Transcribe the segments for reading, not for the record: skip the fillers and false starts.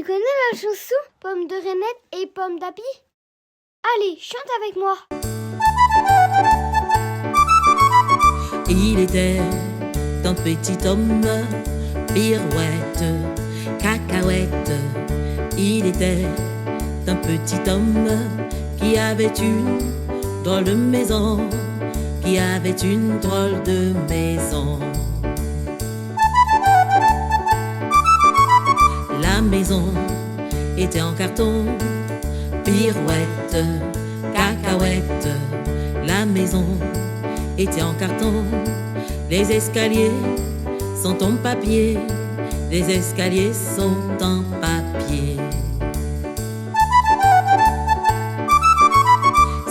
Tu connais la chanson Pomme de Reinette et Pomme d'Api? Allez, chante avec moi. Il était un petit homme, pirouette, cacahuète. Il était un petit homme qui avait une drôle de maison, qui avait une drôle de maison. La maison était en carton, pirouette, cacahuète. La maison était en carton, les escaliers sont en papier, les escaliers sont en papier.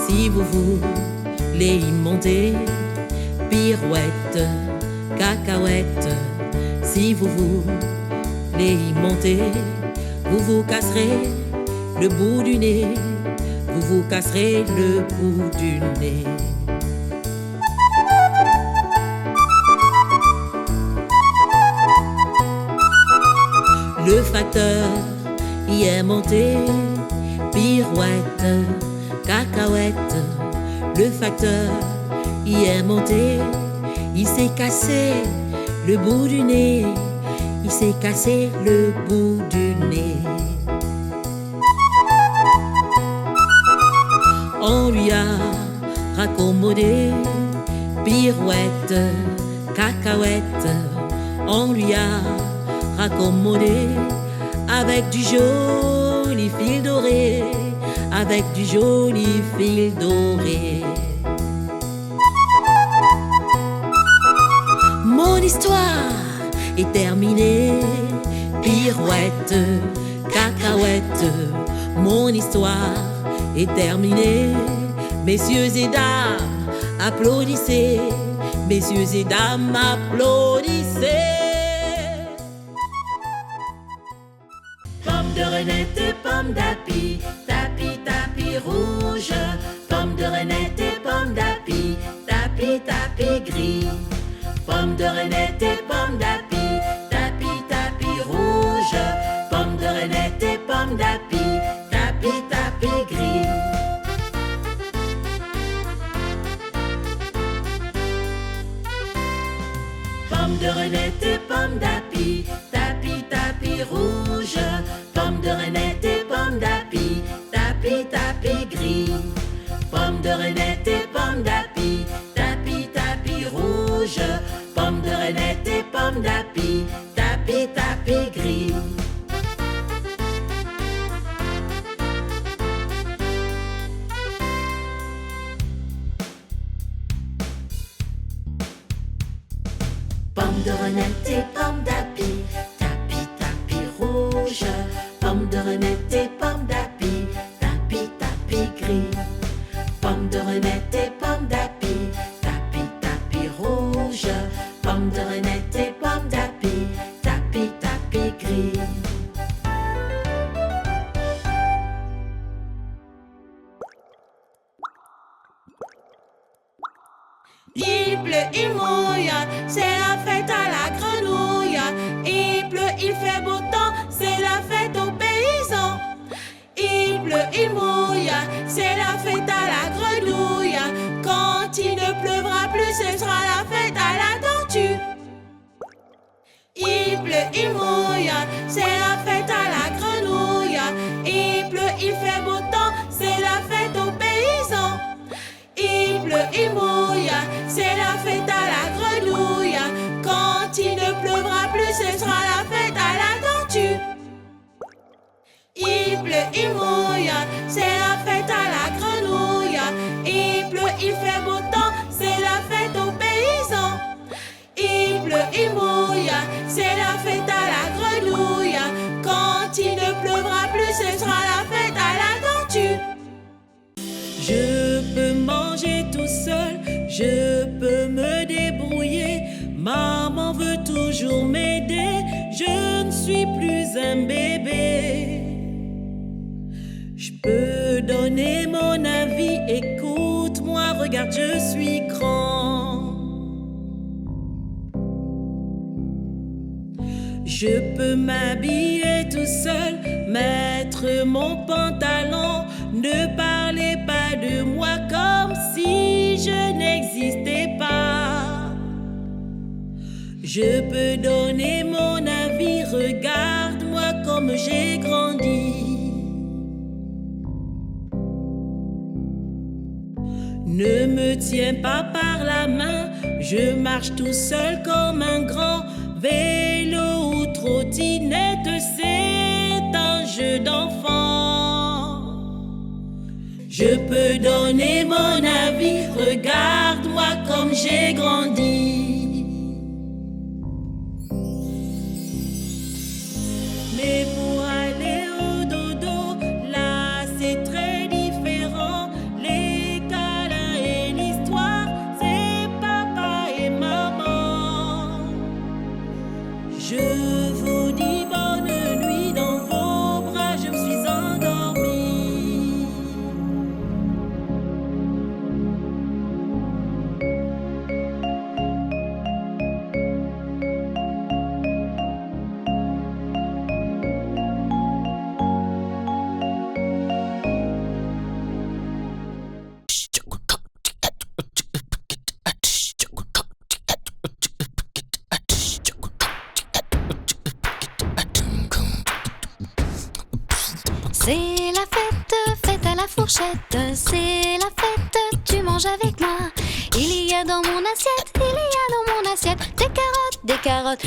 Si vous voulez y monter, pirouette, cacahuète. Si vous voulez y monter, vous vous casserez le bout du nez, vous vous casserez le bout du nez. Le facteur y est monté, pirouette, cacahuète. Le facteur y est monté, il s'est cassé le bout du nez, il s'est cassé le bout du nez. On lui a raccommodé, pirouette, cacahuète. On lui a raccommodé avec du joli fil doré, avec du joli fil doré. Mon histoire est terminée, pirouette, cacahuète. Mon histoire est terminée. Messieurs et dames, applaudissez. Messieurs et dames, applaudissez. Pomme de Reinette et pomme d'Api, tapi tapi rouge. Pomme de Reinette et pomme d'Api, tapi tapi gris. Pomme de Reinette et pomme d'Api, tapi tapi rouge. Pomme de Reinette et pomme d'Api, tapi tapi gris. Pomme de Reinette et pomme d'Api, tapi tapi rouge. Pomme de Reinette et pomme d'Api, tapi tapi gris. Pomme de Reinette et pomme d'Api, tapi tapi rouge. Pomme de Reinette et pomme d'Api, tapi tapi gris. Pomme de Reinette et pomme d'Api, tapi tapi rouge. Pomme de Reinette et pomme d'Api, tapi tapi gris. Pomme de Reinette et pomme d'Api, tapi tapi rouge. Pomme de Reinette et pomme d'Api, tapi tapi gris. Il pleut, il mouille, c'est la fête à la grenouille. Il pleut, il fait beau temps, c'est la fête aux paysans. Il pleut, il mouille, c'est la fête à la grenouille. Quand il ne pleuvra plus, ce sera la fête à la tortue. Il pleut, il mouille, c'est la fête à la grenouille. Il pleut, il fait beau temps, c'est la fête aux paysans. Il pleut, il mouille, c'est la fête à la grenouille. Quand il ne pleuvra plus, ce sera la fête à la tortue. Il pleut, il mouille, c'est la fête à la grenouille. Il pleut, il fait beau temps, c'est la fête aux paysans. Il pleut, il mouille, c'est la fête à la grenouille. Quand il ne pleuvra plus, ce sera la fête à la tortue. Je peux manger tout seul, je peux me débrouiller. Maman veut toujours m'aider, je ne suis plus un bébé. Je peux donner mon avis, écoute-moi, regarde, je suis grand. Je peux m'habiller tout seul, mettre mon pantalon. Ne parlez pas de moi comme si je n'existais pas. Je peux donner mon avis, regarde-moi comme j'ai grandi. Ne me tiens pas par la main, je marche tout seul comme un grand. Vélo ou trottinette, c'est un jeu d'enfant. Je peux donner mon avis, regarde-moi comme j'ai grandi. Mais pour aller au dodo, là c'est très différent. Les câlins et l'histoire, c'est papa et maman. Je vous dis bonne nuit dans vos bras, je me suis endormie. C'est la fête, fête à la fourchette. C'est la fête, tu manges avec moi. Il y a dans mon assiette, il y a dans mon assiette des carottes,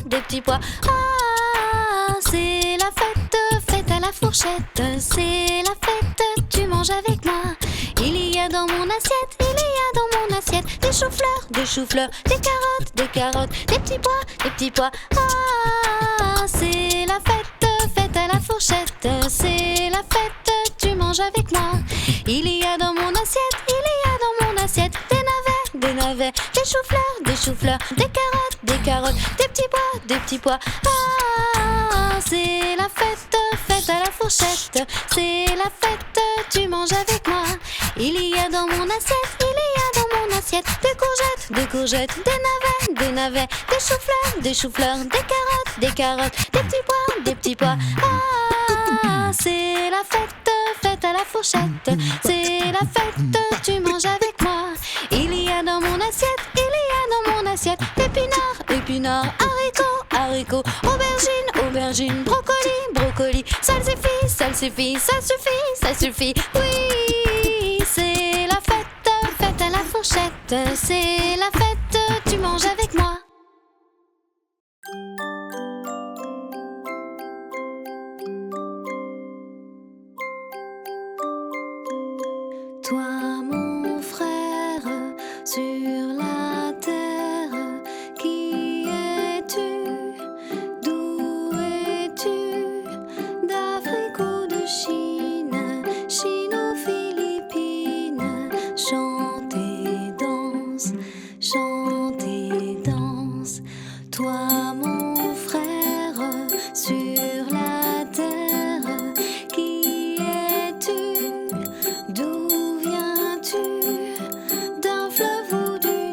des petits pois. Ah, c'est la fête, fête à la fourchette. C'est la fête, tu manges avec moi. Il y a dans mon assiette, il y a dans mon assiette des choux-fleurs, des carottes, des petits pois. Ah, c'est la fête, fête à la fourchette. C'est la fête, tu manges avec moi. Il y a dans mon assiette, il y a dans mon assiette des navets, des choux-fleurs, des carottes, des petits pois. Ah, c'est la fête, fête à la fourchette. C'est la fête, tu manges avec moi. Il y a dans mon assiette, il y a dans mon assiette des courgettes, des navets, des choux-fleurs, des carottes, des petits pois. Ah, c'est la fête, fête à la fourchette. C'est la fête, tu manges avec moi. Il y a dans mon assiette, il y a dans mon assiette épinards, haricots, aubergines, brocoli, salsifis, ça suffit. Oui, c'est la fête, fête à la fourchette. C'est la fête, tu manges avec moi. Toi, mon frère, sur la terre, qui es-tu? D'où es-tu? D'Afrique ou de Chine? Chine ou Philippines? Chante et danse. Toi, mon frère, sur la terre, qui es-tu? D'où viens-tu? D'un fleuve ou d'une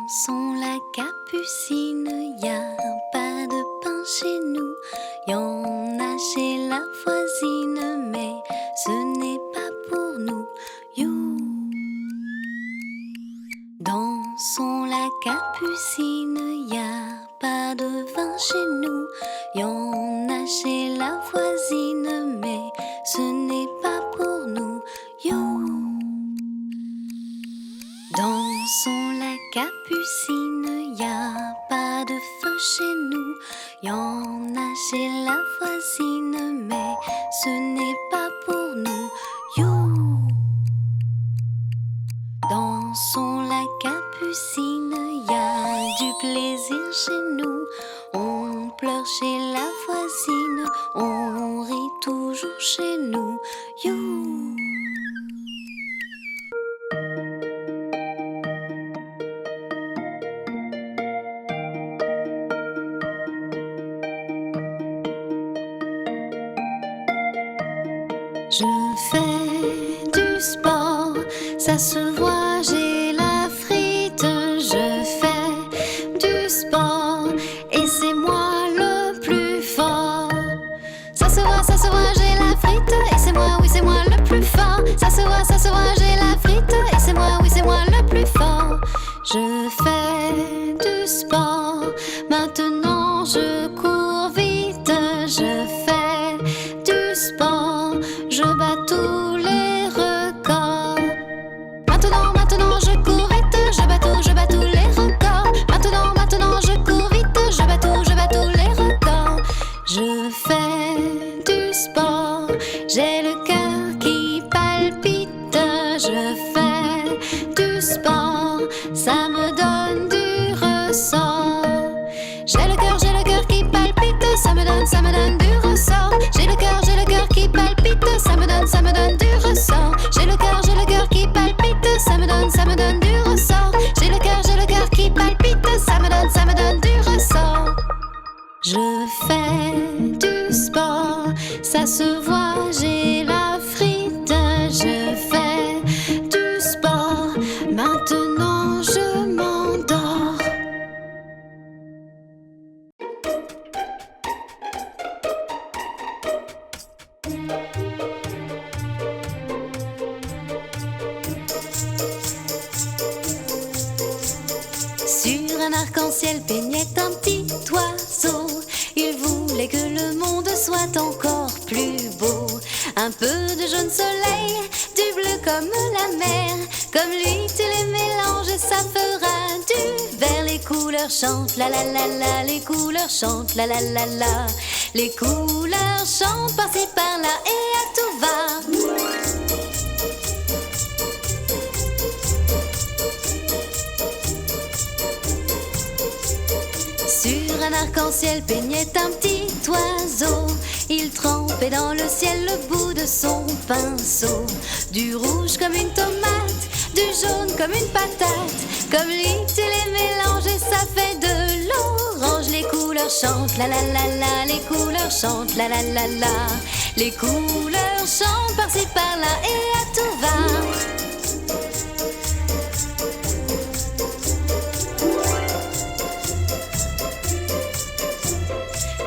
Dansons la capucine, y a pas de pain chez nous. Y en a chez la voisine, mais ce n'est pas pour nous. You. Dansons la capucine, y a pas de vin chez nous. Y en a chez la voisine, mais ce n'est pas pour nous. You. Dansons la capucine, y a pas de feu chez nous. Y en a chez la voisine, mais ce n'est pas pour nous. You. Dansons la capucine, y a du plaisir chez nous. On pleure chez la voisine, on rit toujours chez nous. You. Je fais du sport, ça se voit, j'ai la frite. Je fais du sport et c'est moi le plus fort. Ça se voit, j'ai la frite et c'est moi, oui c'est moi le plus fort. Ça se voit, j'ai la frite et c'est moi, oui c'est moi le plus fort. Je fais du sport, maintenant je cours vite. Je fais du sport, je bats tous les records. Maintenant je cours vite, je bats tous les records. Maintenant je cours vite, je bats tous les records. Je fais du sport, j'ai le cœur qui palpite. Je fais du sport, ça me donne du ressort. J'ai le cœur qui palpite, ça me donne du ressort. J'ai le cœur qui palpite, ça me donne du ressort. J'ai le cœur qui palpite, ça me donne du ressort. J'ai le cœur qui palpite, ça me donne du ressort. Je fais du sport, ça se voit, j'ai la frite. Je fais du sport, maintenant je m'endors. Sur un arc-en-ciel peignait un petit oiseau. Il voulait que le monde soit encore plus beau. Un peu de jaune soleil, du bleu comme la mer. Comme lui tu les mélanges et ça fera du vert. Les couleurs chantent, la la la la. Les couleurs chantent, la la la la. Les couleurs chantent par-ci par-là et à tout va. Sur un arc-en-ciel peignait un petit oiseau. Il trempait dans le ciel le bout de son pinceau. Du rouge comme une tomate, du jaune comme une patate. Comme lui tu les mélanges et ça fait de l'orange. Les couleurs chantent, la la la la. Les couleurs chantent, la la la la. Les couleurs chantent par-ci par-là et à tout va.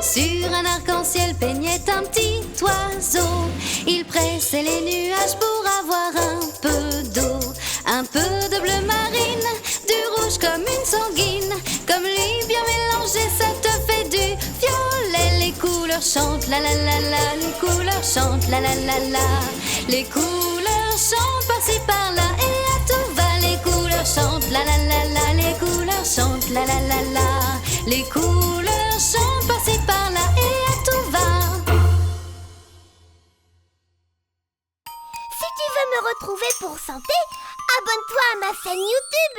Sur un arc-en-ciel peignait un petit oiseau. Il pressait les nuages pour avoir un peu d'eau. Un peu de bleu marine, du rouge comme une sanguine. Comme lui bien mélangé, ça te fait du violet. Les couleurs chantent, la la la la. Les couleurs chantent, la la la la. Les couleurs chantent par-ci par-là et à tout va. Les couleurs chantent, la la la la. Les couleurs chantent, la la la la. Les couleurs chantent par-ci par-là et à tout va. Si tu veux me retrouver pour santé, abonne-toi à ma chaîne YouTube.